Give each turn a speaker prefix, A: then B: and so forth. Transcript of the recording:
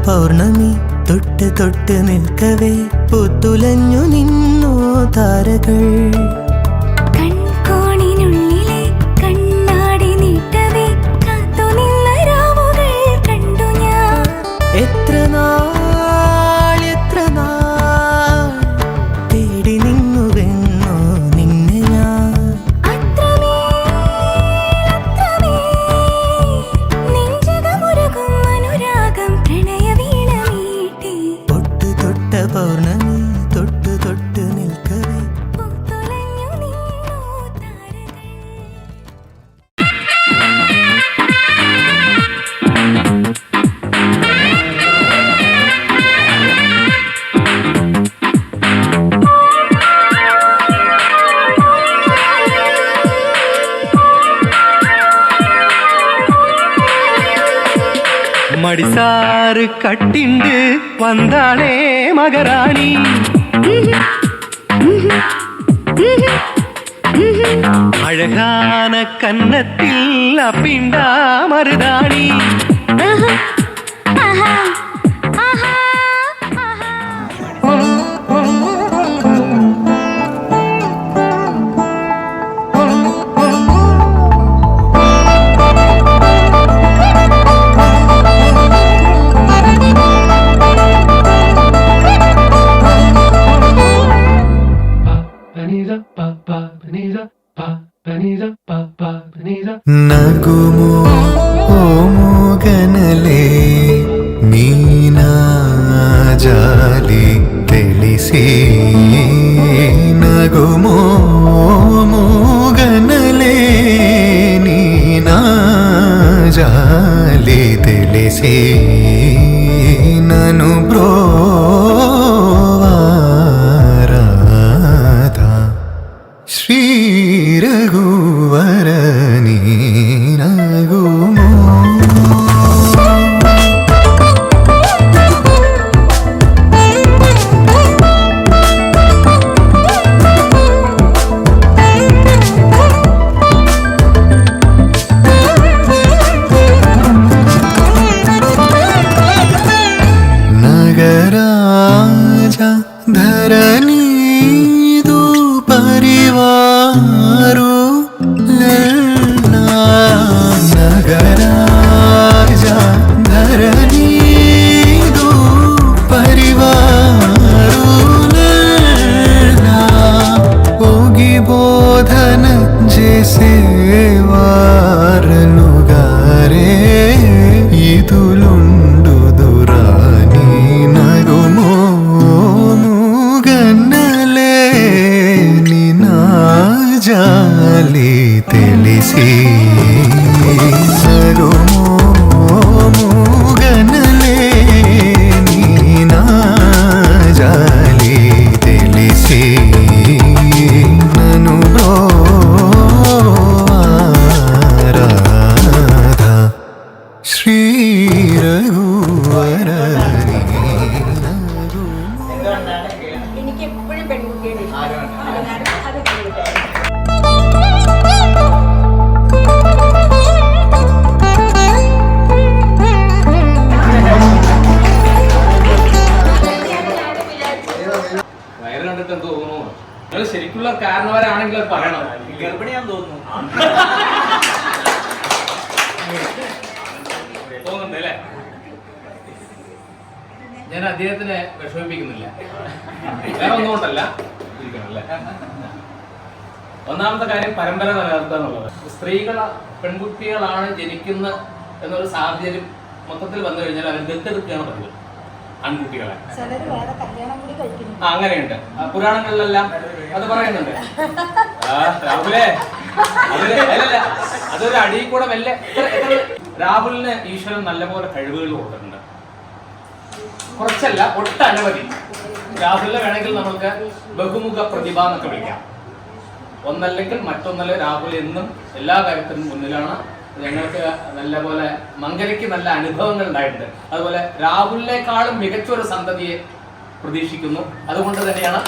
A: പൗർണമി തൊട്ട് തൊട്ട് നിൽക്കവേ പൂത്തുലഞ്ഞു നിന്നോ താരകൾ.
B: കൺകോണിനുള്ളിലെ കണ്ണാടി നീട്ടവേ കാത്തു നിന്ന രാവുകൾ കണ്ടു ഞാൻ.
A: എത്ര നാൾ തേടി നിന്നുവെന്നോ നിന്നെ ഞാൻ.
B: നെഞ്ചകമുരുകും അനുരാഗം പ്രണയവീണ മീട്ടി.
A: തൊട്ട് തൊട്ട പൗർണമി തൊട്ട് തൊട്ട് നിൽക്കവേ
B: പൂത്തുലഞ്ഞു നിന്നോ താരകൾ.
C: மடிசாறு கட்டிண்டு வந்தாளே மகராணி. அழகான கன்னத்தில் அப்பிண்டா மருதாணி.
A: నగుమో ఓ మూగనలే మీనా జాలి తెలిసి. నగుమో మూగనలే నీనా జాలి తెలిసి. నను బ్రోవారాధా శ్రీ రఘువరని నగుమో. నగరాజ ధరణీదు పరివారు నగరాజ ధరణీదు పరివారు పోగి బోధన చేసేవారలుగారే ఇదులుండు దురాని. నగుమో మూగన్నలే నినా జాలి తెలిసి. నగుమో మూగన్నలే నినా జాలి తెలిసి. నను బ్రోవారాధా శ్రీ రఘുവരനി.
D: എനിക്ക് എപ്പോഴും പെൺകുട്ടിയുടെ ഇഷ്ടം. അത് കേൾക്കാം.
E: വയറ് കണ്ടിട്ട് എന്ത് തോന്നുന്നു? നിങ്ങൾ ശരിക്കുള്ള കാരണവരാണെങ്കിൽ അത് പറയണം. ഗർഭിണിയാന്ന് തോന്നുന്നു. തോന്നുന്നുണ്ട് അല്ലേ? ഞാൻ അദ്ദേഹത്തിനെ വിഷമിപ്പിക്കുന്നില്ല, വേറെ ഒന്നും കൊണ്ടല്ല. ഇരിക്കണല്ലേ? ഒന്നാമത്തെ കാര്യം പരമ്പര നിലനിർത്തുക എന്നുള്ളത്. സ്ത്രീകള പെൺകുട്ടികളാണ് ജനിക്കുന്ന എന്നൊരു സാഹചര്യം മൊത്തത്തിൽ വന്നു കഴിഞ്ഞാൽ അവർ ദത്തെടുക്കുകയാണ് പതിവ് ആൺകുട്ടികളെ. അങ്ങനെയുണ്ട്, പുരാണങ്ങളിലെല്ലാം അത് പറയുന്നുണ്ട്. രാഹുലേ, അതൊരു അടിയിൽ കൂടെ മെല്ലെ. രാഹുലിന് ഈശ്വരൻ നല്ലപോലെ കഴിവുകൾ കൊടുത്തിട്ടുണ്ട്, കുറച്ചല്ല ഒട്ടനവധി. രാഹുലിനെ വേണമെങ്കിൽ നമുക്ക് ബഹുമുഖ പ്രതിഭ എന്നൊക്കെ വിളിക്കാം. ഒന്നല്ലെങ്കിൽ മറ്റൊന്നല്ല, രാഹുൽ എന്നും എല്ലാ കാര്യത്തിനും മുന്നിലാണ്. ഞങ്ങൾക്ക് നല്ലപോലെ മംഗലയ്ക്ക് നല്ല അനുഭവങ്ങൾ ഉണ്ടായിട്ടുണ്ട്. അതുപോലെ രാഹുലിനേക്കാളും മികച്ചൊരു സന്തതിയെ പ്രതീക്ഷിക്കുന്നു. അതുകൊണ്ട് തന്നെയാണ്